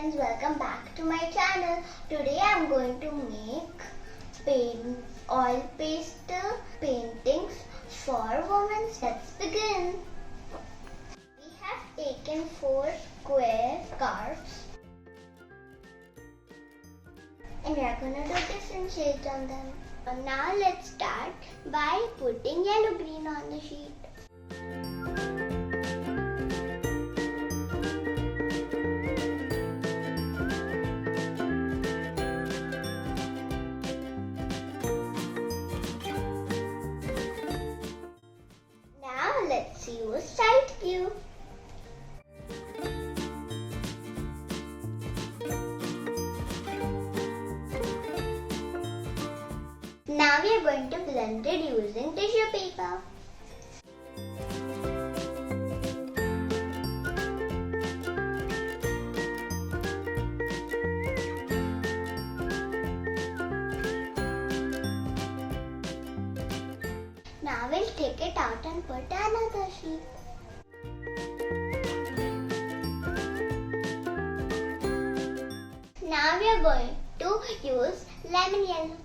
friends, welcome back to my channel. Today I am going to make oil pastel paintings for women. Let's begin. We have taken 4 square cards and we are going to do different shades on them. Now let's start by putting yellow green on the sheet. Let's use side view. Now we are going to blend it using tissue paper. Now we'll take it out and put another sheet. Now we are going to use lemon yellow.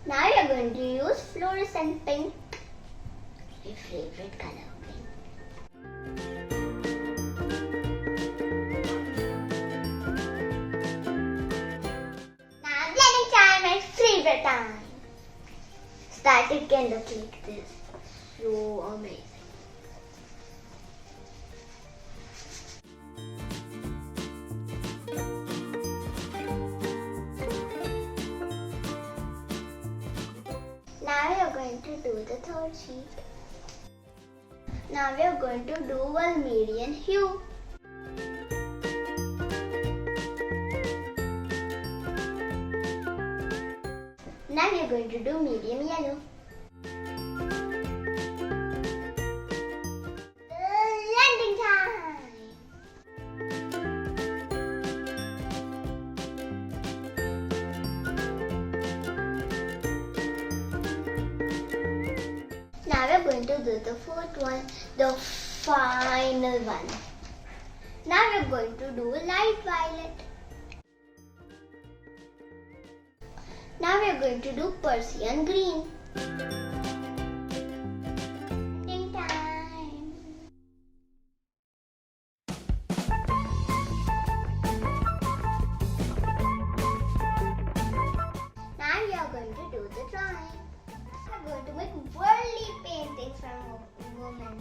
Now we are going to use fluorescent pink, my favorite color. Favorite time. Static can look like this. So amazing. Now we are going to do the third sheet. Now we are going to do a median hue. Now we are going to do medium yellow. Blending time! Now we are going to do the fourth one, the final one. Now we are going to do light violet. Now we are going to do Persian green. Blending time. Now we are going to do the drawing. We are going to make Worli paintings from women.